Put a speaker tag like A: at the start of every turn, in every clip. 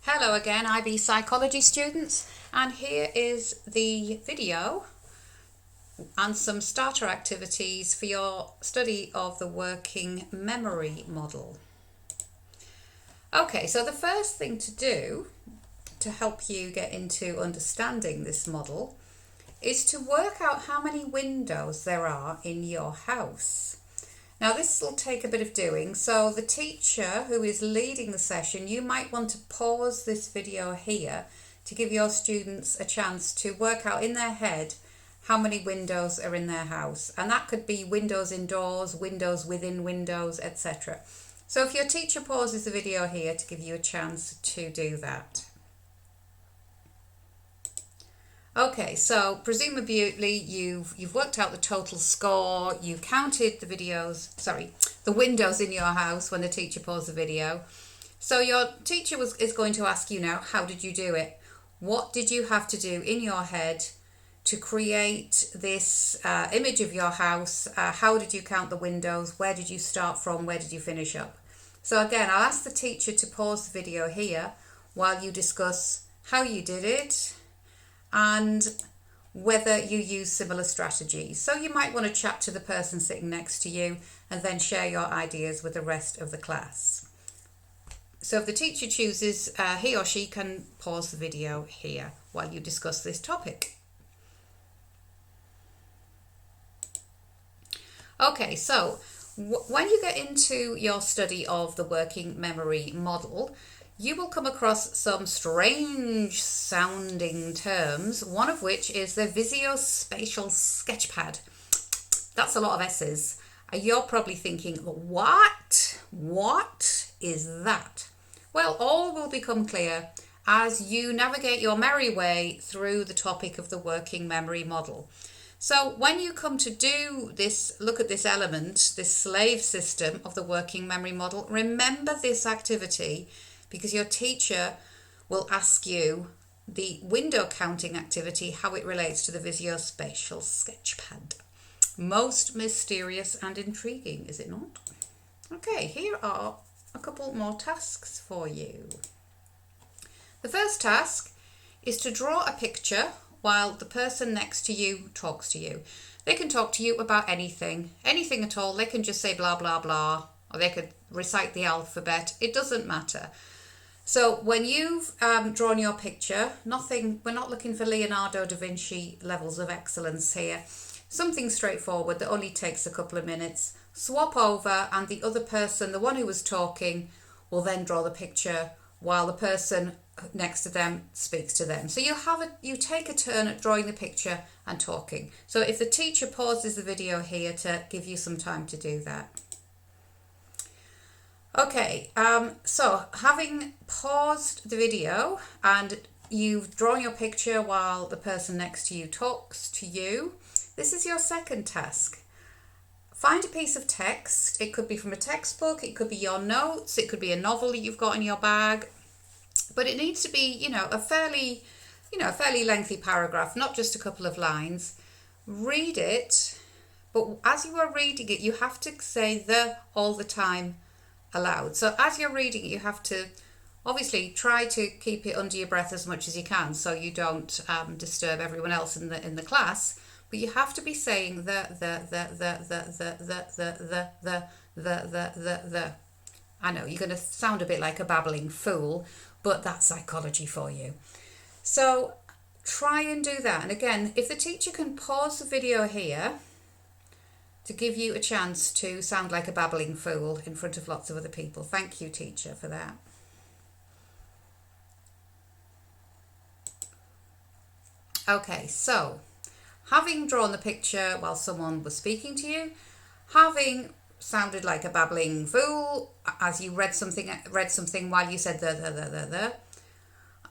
A: Hello again, IB Psychology students, and here is the video and some starter activities for your study of the working memory model. Okay, so the first thing to do to help you get into understanding this model is to work out how many windows there are in your house. Now this will take a bit of doing, so the teacher who is leading the session, you might want to pause this video here to give your students a chance to work out in their head how many windows are in their house. And that could be windows indoors, windows within windows, etc. So if your teacher pauses the video here to give you a chance to do that. Okay, so presumably you've worked out the total score, you've counted the windows in your house when the teacher paused the video. So your teacher is going to ask you now, how did you do it? What did you have to do in your head to create this image of your house? How did you count the windows? Where did you start from? Where did you finish up? So again, I'll ask the teacher to pause the video here while you discuss how you did it and whether you use similar strategies. So you might want to chat to the person sitting next to you and then share your ideas with the rest of the class. So if the teacher chooses, he or she can pause the video here while you discuss this topic. Okay, so when you get into your study of the working memory model, you will come across some strange sounding terms, one of which is the visuospatial sketchpad. That's a lot of S's. You're probably thinking, what? What is that? Well, all will become clear as you navigate your merry way through the topic of the working memory model. So when you come to do this, look at this element, this slave system of the working memory model, remember this activity because your teacher will ask you the window counting activity, how it relates to the visuospatial sketchpad. Most mysterious and intriguing, is it not? Okay, here are a couple more tasks for you. The first task is to draw a picture while the person next to you talks to you. They can talk to you about anything at all. They can just say blah, blah, blah, or they could recite the alphabet. It doesn't matter. So when you've drawn your picture, we're not looking for Leonardo da Vinci levels of excellence here. Something straightforward that only takes a couple of minutes. Swap over and the other person, the one who was talking, will then draw the picture while the person next to them speaks to them. So you take a turn at drawing the picture and talking. So if the teacher pauses the video here to give you some time to do that. Okay, so having paused the video and you've drawn your picture while the person next to you talks to you, this is your second task. Find a piece of text. It could be from a textbook, it could be your notes, it could be a novel that you've got in your bag, but it needs to be, a fairly lengthy paragraph, not just a couple of lines. Read it, but as you are reading it, you have to say the all the time aloud. So as you're reading it, you have to obviously try to keep it under your breath as much as you can so you don't disturb everyone else in the class. But you have to be saying the. I know you're going to sound a bit like a babbling fool, but that's psychology for you. So try and do that. And again, if the teacher can pause the video here to give you a chance to sound like a babbling fool in front of lots of other people. Thank you, teacher, for that. Okay, so having drawn the picture while someone was speaking to you, having sounded like a babbling fool as you read something while you said the,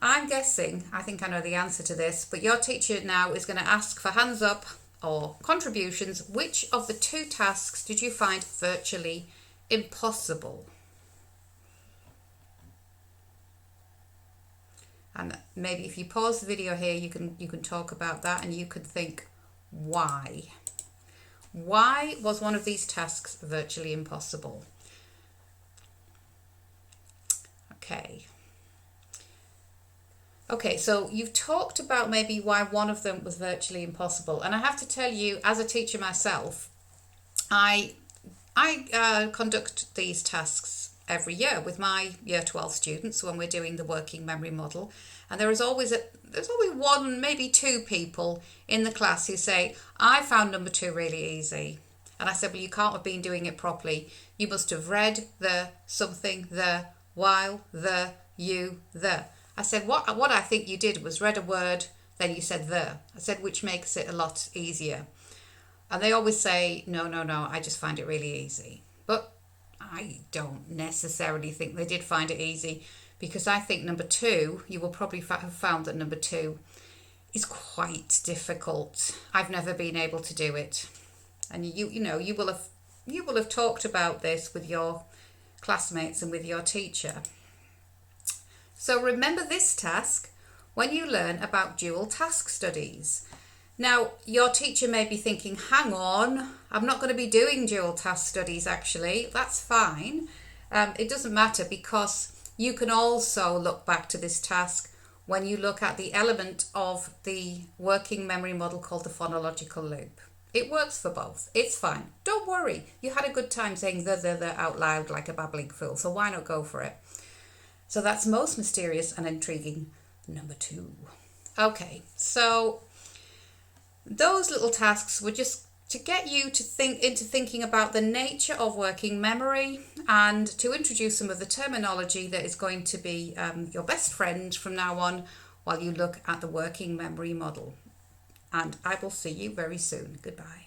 A: I'm guessing, I think I know the answer to this, but your teacher now is going to ask for hands up or contributions. Which of the two tasks did you find virtually impossible? And maybe if you pause the video here, you can talk about that and you could think, why? Why was one of these tasks virtually impossible? Okay. Okay, so you've talked about maybe why one of them was virtually impossible, and I have to tell you, as a teacher myself, I conduct these tasks every year with my Year 12 students when we're doing the working memory model, and there's always one, maybe two people in the class who say, "I found number two really easy," and I said, "Well, you can't have been doing it properly. You must have read the something the while the you the." I said, what I think you did was read a word, then you said the. I said, which makes it a lot easier. And they always say, no, no, no, I just find it really easy. But I don't necessarily think they did find it easy, because I think number two, you will probably have found that number two is quite difficult. I've never been able to do it. And you will have talked about this with your classmates and with your teacher. So remember this task when you learn about dual task studies. Now, your teacher may be thinking, hang on, I'm not going to be doing dual task studies actually. That's fine. It doesn't matter, because you can also look back to this task when you look at the element of the working memory model called the phonological loop. It works for both. It's fine. Don't worry. You had a good time saying the out loud like a babbling fool, so why not go for it? So that's most mysterious and intriguing number two. Okay, so those little tasks were just to get you to think into thinking about the nature of working memory, and to introduce some of the terminology that is going to be your best friend from now on while you look at the working memory model. And I will see you very soon. Goodbye.